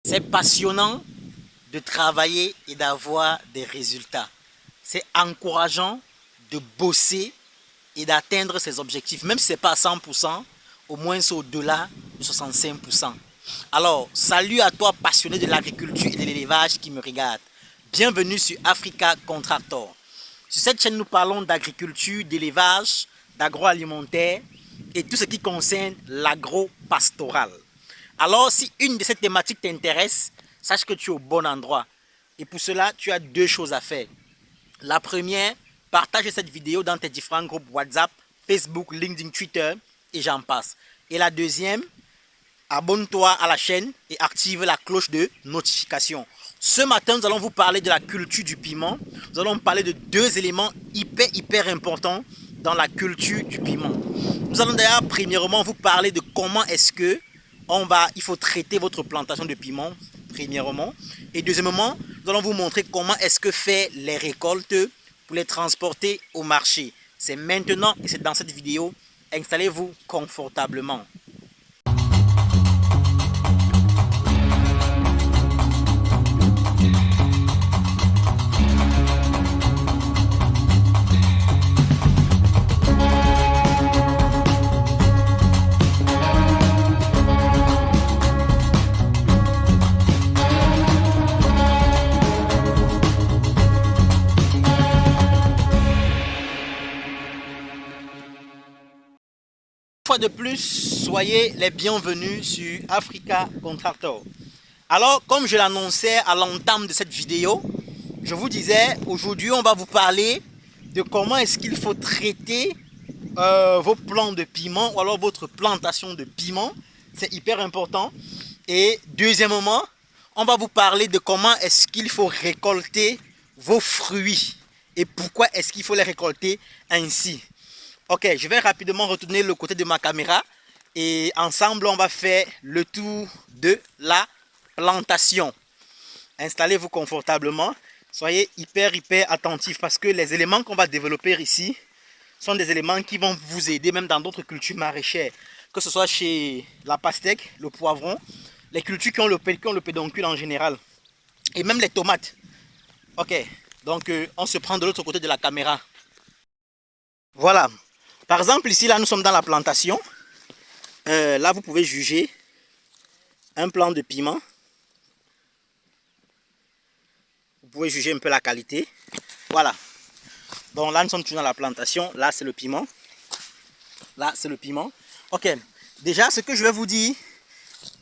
C'est passionnant de travailler et d'avoir des résultats. C'est encourageant de bosser et d'atteindre ses objectifs. Même si ce n'est pas à 100%, au moins c'est au-delà de 65%. Alors, salut à toi passionné de l'agriculture et de l'élevage qui me regarde. Bienvenue sur Africa Contractor. Sur cette chaîne, nous parlons d'agriculture, d'élevage, d'agroalimentaire et tout ce qui concerne l'agro-pastoral. Alors, si une de ces thématiques t'intéresse, sache que tu es au bon endroit. Et pour cela, tu as deux choses à faire. La première, partage cette vidéo dans tes différents groupes WhatsApp, Facebook, LinkedIn, Twitter et j'en passe. Et la deuxième, abonne-toi à la chaîne et active la cloche de notification. Ce matin, nous allons vous parler de la culture du piment. Nous allons parler de deux éléments hyper importants dans la culture du piment. Nous allons d'ailleurs premièrement vous parler de comment est-ce que il faut traiter votre plantation de piment, premièrement. Et deuxièmement, nous allons vous montrer comment est-ce que faire les récoltes pour les transporter au marché. C'est maintenant et c'est dans cette vidéo. Installez-vous confortablement. Une fois de plus, soyez les bienvenus sur Africa Contractor. Alors, comme je l'annonçais à l'entame de cette vidéo, je vous disais, aujourd'hui, on va vous parler de comment est-ce qu'il faut traiter vos plants de piment ou alors votre plantation de piment. C'est hyper important. Et deuxièmement, on va vous parler de comment est-ce qu'il faut récolter vos fruits et pourquoi est-ce qu'il faut les récolter ainsi. Ok, je vais rapidement retourner le côté de ma caméra et ensemble on va faire le tour de la plantation. Installez-vous confortablement, soyez hyper attentifs parce que les éléments qu'on va développer ici sont des éléments qui vont vous aider même dans d'autres cultures maraîchères, que ce soit chez la pastèque, le poivron, les cultures qui ont le pédoncule en général et même les tomates. Ok, donc on se prend de l'autre côté de la caméra. Voilà. Par exemple, ici, là, nous sommes dans la plantation. Là, vous pouvez juger un plant de piment. Vous pouvez juger un peu la qualité. Voilà. Donc là, nous sommes toujours dans la plantation. Là, c'est le piment. Là, c'est le piment. Ok. Déjà, ce que je vais vous dire,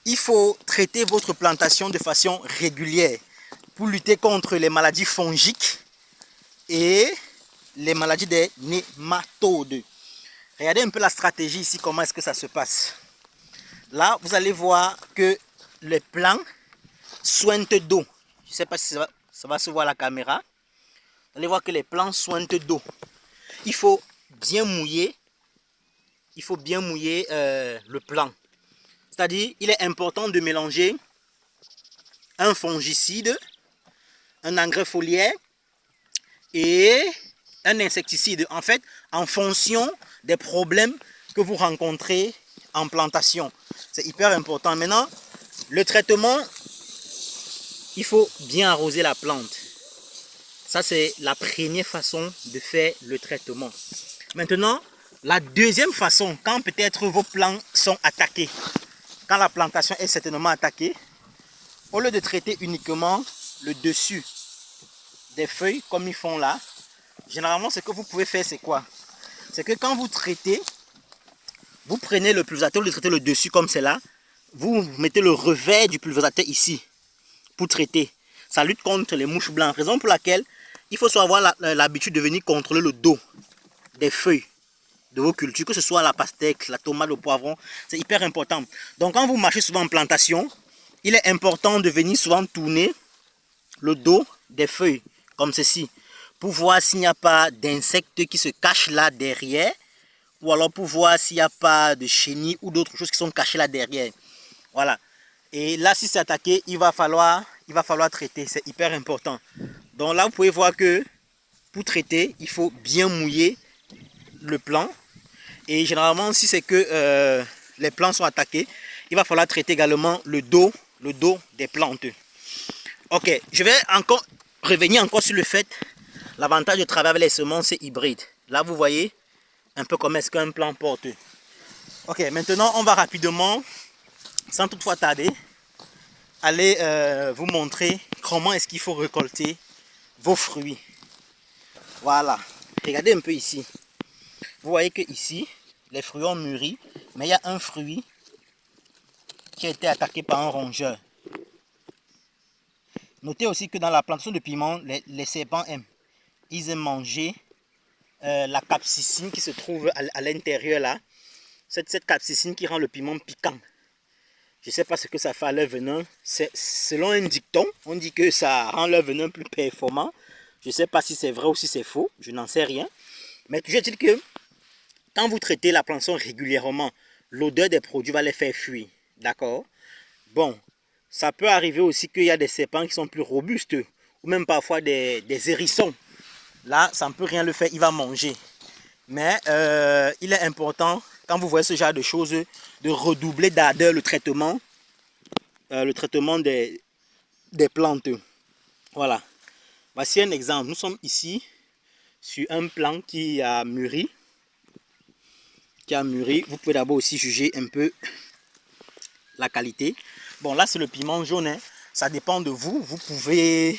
il faut traiter votre plantation de façon régulière pour lutter contre les maladies fongiques et les maladies des nématodes. Regardez un peu la stratégie ici, comment est-ce que ça se passe. Là, vous allez voir que les plants soignent d'eau. Je ne sais pas si ça va se voir à la caméra. Vous allez voir que les plants soignent d'eau. Il faut bien mouiller. Il faut bien mouiller le plant. C'est-à-dire, il est important de mélanger un fongicide, un engrais foliaire et un insecticide. En fait, en fonction des problèmes que vous rencontrez en plantation. C'est hyper important. Maintenant, le traitement, il faut bien arroser la plante. Ça, c'est la première façon de faire le traitement. Maintenant, la deuxième façon, quand peut-être vos plants sont attaqués, quand la plantation est certainement attaquée, au lieu de traiter uniquement le dessus des feuilles, comme ils font là, généralement, ce que vous pouvez faire, c'est quoi? C'est que quand vous traitez, vous prenez le pulvérisateur, vous traitez le dessus comme c'est là, vous mettez le revers du pulvérisateur ici pour traiter. Ça lutte contre les mouches blanches, raison pour laquelle il faut soit avoir l'habitude de venir contrôler le dos des feuilles de vos cultures, que ce soit la pastèque, la tomate, le poivron, c'est hyper important. Donc quand vous marchez souvent en plantation, il est important de venir souvent tourner le dos des feuilles, comme ceci, pour voir s'il n'y a pas d'insectes qui se cachent là derrière, ou alors pour voir s'il n'y a pas de chenilles ou d'autres choses qui sont cachées là derrière. Voilà. Et là, si c'est attaqué, il va falloir traiter, c'est hyper important. Donc là, vous pouvez voir que pour traiter, il faut bien mouiller le plant. Et généralement, si c'est que les plants sont attaqués, il va falloir traiter également le dos le dos des plantes. Ok, je vais encore revenir sur le fait, l'avantage de travailler avec les semences hybrides. Là, vous voyez un peu comment est-ce qu'un plant porte. Ok, maintenant, on va rapidement, sans toutefois tarder, aller vous montrer comment est-ce qu'il faut récolter vos fruits. Voilà, regardez un peu ici. Vous voyez que ici, les fruits ont mûri, mais il y a un fruit qui a été attaqué par un rongeur. Notez aussi que dans la plantation de piment, les serpents aiment. Ils aiment manger la capsicine qui se trouve à l'intérieur là. Cette capsicine qui rend le piment piquant. Je ne sais pas ce que ça fait à leur venin. Selon un dicton, on dit que ça rend leur venin plus performant. Je ne sais pas si c'est vrai ou si c'est faux. Je n'en sais rien. Mais toujours est-il que quand vous traitez la plantation régulièrement, l'odeur des produits va les faire fuir. D'accord? Bon, ça peut arriver aussi qu'il y a des serpents qui sont plus robustes. Ou même parfois des hérissons. Là, ça ne peut rien le faire, il va manger. Mais il est important, quand vous voyez ce genre de choses, de redoubler d'ardeur le traitement des plantes. Voilà. Voici un exemple. Nous sommes ici sur un plant qui a mûri. Vous pouvez d'abord aussi juger un peu la qualité. Bon, là, c'est le piment jaune. Hein. Ça dépend de vous. Vous pouvez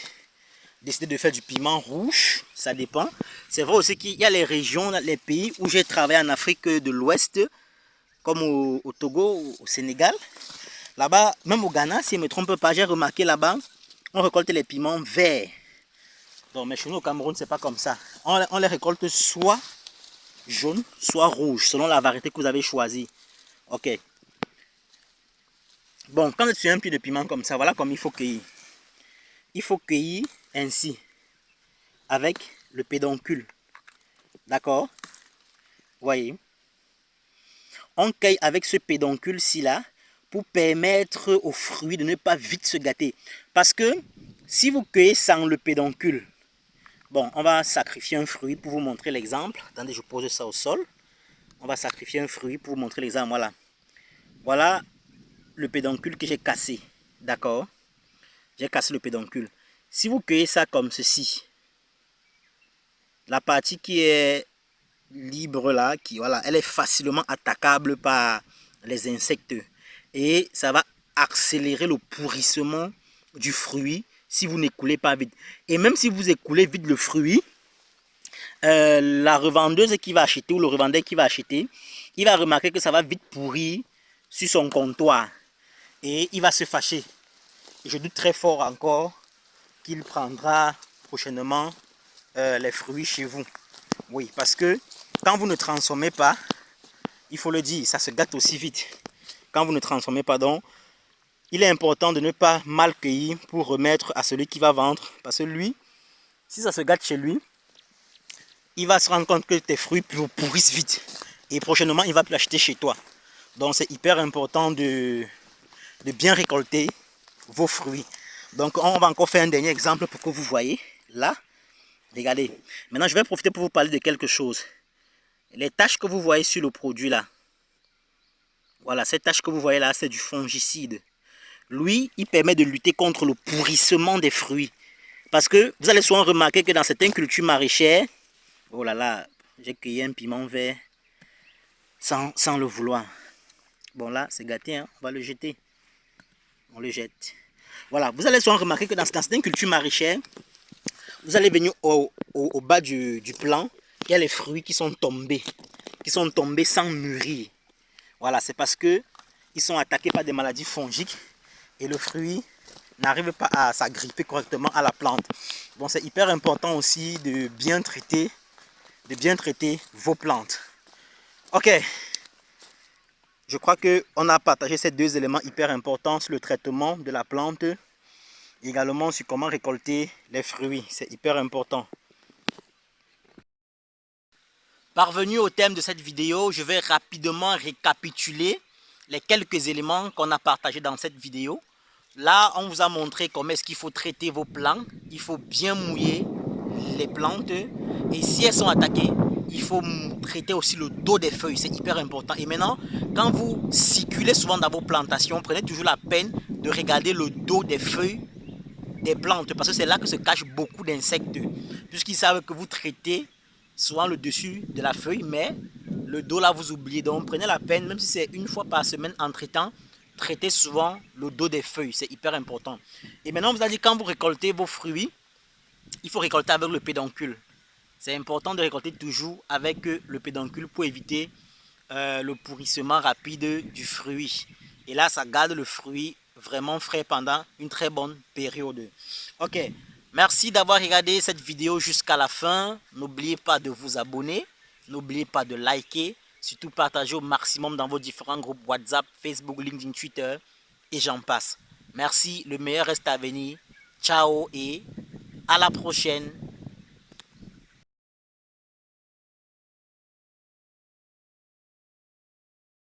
décider de faire du piment rouge, ça dépend. C'est vrai aussi qu'il y a les régions, les pays où j'ai travaillé en Afrique de l'Ouest, comme au Togo, au Sénégal. Là-bas, même au Ghana, si je ne me trompe pas, j'ai remarqué là-bas, on récolte les piments verts. Donc, mais chez nous au Cameroun, c'est pas comme ça. On les récolte soit jaune, soit rouge, selon la variété que vous avez choisie. Ok. Bon, quand tu as un pied de piment comme ça, voilà comme il faut cueillir. Il faut cueillir ainsi, avec le pédoncule. D'accord? Voyez. On cueille avec ce pédoncule-ci là pour permettre aux fruits de ne pas vite se gâter. Parce que si vous cueillez sans le pédoncule, bon, on va sacrifier un fruit pour vous montrer l'exemple. Attendez, je pose ça au sol. On va sacrifier un fruit pour vous montrer l'exemple. Voilà. Voilà le pédoncule que j'ai cassé. D'accord? J'ai cassé le pédoncule. Si vous cueillez ça comme ceci, la partie qui est libre là, voilà, elle est facilement attaquable par les insectes. Et ça va accélérer le pourrissement du fruit si vous n'écoulez pas vite. Et même si vous écoulez vite le fruit, la revendeuse qui va acheter ou le revendeur qui va acheter, il va remarquer que ça va vite pourrir sur son comptoir. Et il va se fâcher. Et je doute très fort encore qu'il prendra prochainement les fruits chez vous. Oui, parce que quand vous ne transformez pas, il faut le dire, ça se gâte aussi vite. Quand vous ne transformez pas, donc, il est important de ne pas mal cueillir pour remettre à celui qui va vendre. Parce que lui, si ça se gâte chez lui, il va se rendre compte que tes fruits pourrissent vite. Et prochainement, il va plus acheter chez toi. Donc, c'est hyper important de bien récolter vos fruits. Donc, on va encore faire un dernier exemple pour que vous voyez. Là, regardez. Maintenant, je vais profiter pour vous parler de quelque chose. Les taches que vous voyez sur le produit là. Voilà, cette tache que vous voyez là, c'est du fongicide. Lui, il permet de lutter contre le pourrissement des fruits. Parce que vous allez souvent remarquer que dans certaines cultures maraîchères, oh là là, j'ai cueilli un piment vert sans le vouloir. Bon là, c'est gâté, hein? On va le jeter. On le jette. Voilà, vous allez souvent remarquer que dans certaines cultures maraîchères, vous allez venir au bas du plant, il y a les fruits qui sont tombés sans mûrir. Voilà, c'est parce que ils sont attaqués par des maladies fongiques et le fruit n'arrive pas à s'agripper correctement à la plante. Bon, c'est hyper important aussi de bien traiter vos plantes. Ok, je crois qu'on a partagé ces deux éléments hyper importants sur le traitement de la plante, également sur comment récolter les fruits. C'est hyper important. Parvenu au thème de cette vidéo, je vais rapidement récapituler les quelques éléments qu'on a partagés dans cette vidéo. Là, on vous a montré comment est-ce qu'il faut traiter vos plants. Il faut bien mouiller les plantes. Et si elles sont attaquées, il faut traiter aussi le dos des feuilles. C'est hyper important. Et maintenant, quand vous circulez souvent dans vos plantations, prenez toujours la peine de regarder le dos des feuilles des plantes, parce que c'est là que se cachent beaucoup d'insectes, puisqu'ils savent que vous traitez souvent le dessus de la feuille, mais le dos là vous oubliez. Donc prenez la peine, même si c'est une fois par semaine en traitant, traitez souvent le dos des feuilles, c'est hyper important. Et maintenant vous allez, quand vous récoltez vos fruits, il faut récolter avec le pédoncule. C'est important de récolter toujours avec le pédoncule pour éviter le pourrissement rapide du fruit. Et là, ça garde le fruit vraiment frais pendant une très bonne période. Ok, merci d'avoir regardé cette vidéo jusqu'à la fin. N'oubliez pas de vous abonner. N'oubliez pas de liker. Surtout partager au maximum dans vos différents groupes WhatsApp, Facebook, LinkedIn, Twitter et j'en passe. Merci, le meilleur reste à venir. Ciao et à la prochaine.